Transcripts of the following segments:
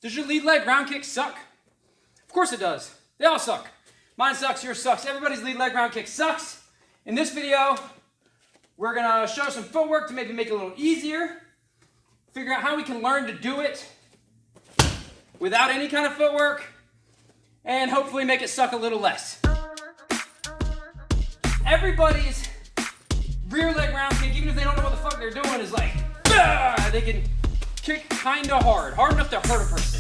Does your lead leg round kick suck? Of course it does. They all suck. Mine sucks, yours sucks. Everybody's lead leg round kick sucks. In this video, we're gonna show some footwork to maybe make it a little easier, figure out how we can learn to do it without any kind of footwork, and hopefully make it suck a little less. Everybody's rear leg round kick, even if they don't know what the fuck they're doing, is like, they can kick kinda hard enough to hurt a person.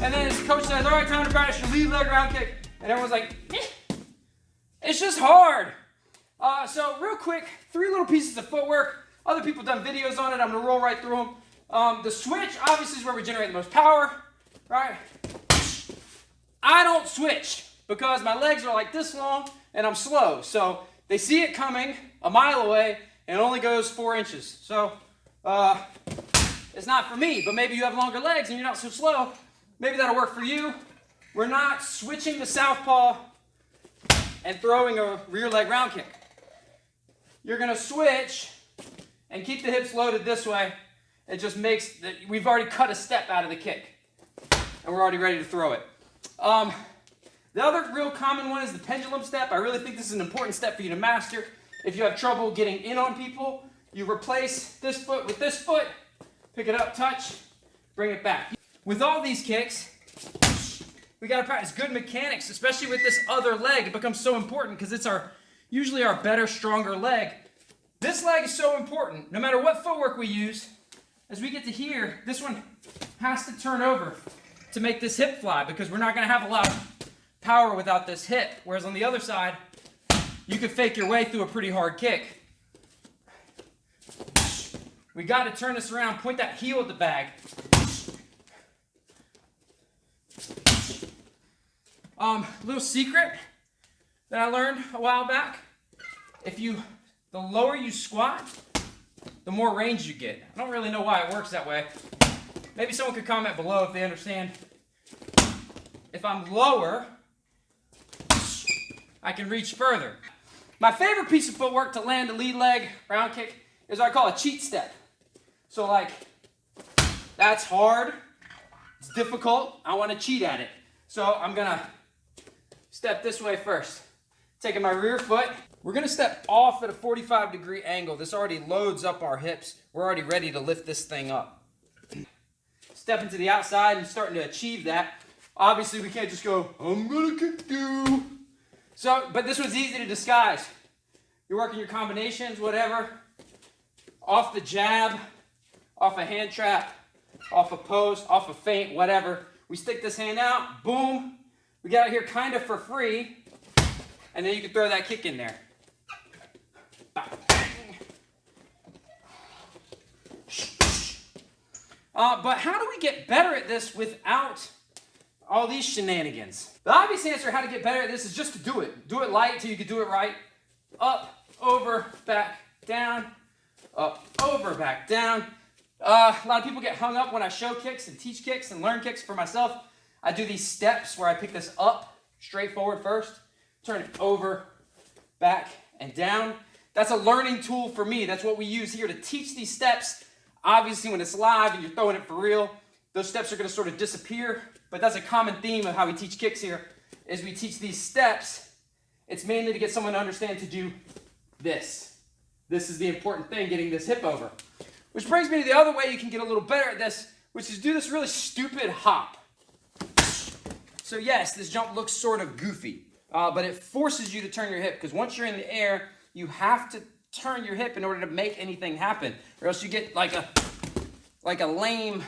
And then his coach says, all right, time to practice your lead leg round kick. And everyone's like, it's just hard. So real quick, 3 little pieces of footwork. Other people have done videos on it. I'm gonna roll right through them. The switch, obviously, is where we generate the most power, right? I don't switch because my legs are like this long and I'm slow. So they see it coming a mile away and it only goes 4 inches. So it's not for me, but maybe you have longer legs and you're not so slow. Maybe that'll work for you. We're not switching to southpaw and throwing a rear leg round kick. You're gonna switch and keep the hips loaded this way. It just makes, we've already cut a step out of the kick and we're already ready to throw it. The other real common one is the pendulum step. I really think this is an important step for you to master. If you have trouble getting in on people, you replace this foot with this foot, pick it up, touch, bring it back. With all these kicks, we gotta practice good mechanics, especially with this other leg. It becomes so important because it's usually our better, stronger leg. This leg is so important. No matter what footwork we use, as we get to here, this one has to turn over to make this hip fly because we're not gonna have a lot of power without this hip. Whereas on the other side, you could fake your way through a pretty hard kick. We gotta turn this around, point that heel at the bag. Little secret that I learned a while back. The lower you squat, the more range you get. I don't really know why it works that way. Maybe someone could comment below if they understand. If I'm lower, I can reach further. My favorite piece of footwork to land a lead leg round kick is what I call a cheat step. So like, that's hard, it's difficult, I want to cheat at it. So I'm gonna step this way first. Taking my rear foot, we're gonna step off at a 45-degree angle. This already loads up our hips. We're already ready to lift this thing up. Stepping to the outside and starting to achieve that. Obviously, we can't just go, I'm gonna kick you. So, but this one's easy to disguise. You're working your combinations, whatever. Off the jab, off a hand trap, off a post, off a feint, whatever. We stick this hand out, boom. We got it here kind of for free. And then you can throw that kick in there. But how do we get better at this without all these shenanigans? The obvious answer how to get better at this is just to do it. Do it light till you can do it right. Up, over, back, down. Up, over, back, down. A lot of people get hung up when I show kicks and teach kicks and learn kicks for myself. I do these steps where I pick this up, straight forward first, turn it over, back, and down. That's a learning tool for me. That's what we use here to teach these steps. Obviously, when it's live and you're throwing it for real, those steps are going to sort of disappear. But that's a common theme of how we teach kicks here, is we teach these steps. It's mainly to get someone to understand to do this. This is the important thing, getting this hip over. Which brings me to the other way you can get a little better at this, which is do this really stupid hop. So yes, this jump looks sort of goofy, but it forces you to turn your hip because once you're in the air, you have to turn your hip in order to make anything happen, or else you get like a lame,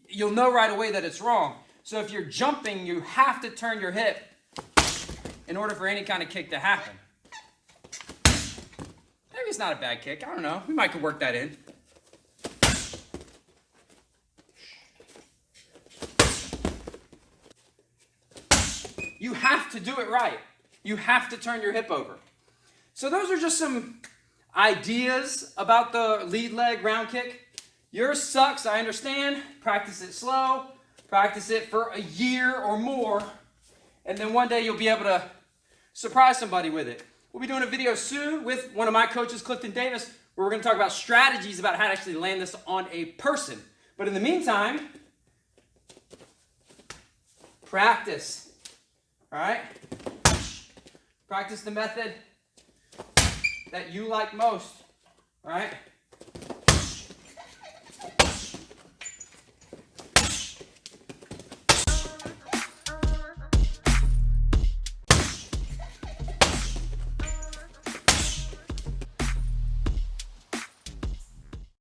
you'll know right away that it's wrong. So if you're jumping, you have to turn your hip in order for any kind of kick to happen. Maybe it's not a bad kick, I don't know, we might could work that in. You have to do it right. You have to turn your hip over. So those are just some ideas about the lead leg round kick. Yours sucks, I understand. Practice it slow. Practice it for a year or more. And then one day you'll be able to surprise somebody with it. We'll be doing a video soon with one of my coaches, Clifton Davis, where we're going to talk about strategies about how to actually land this on a person. But in the meantime, Practice. All right? Practice the method that you like most. All right?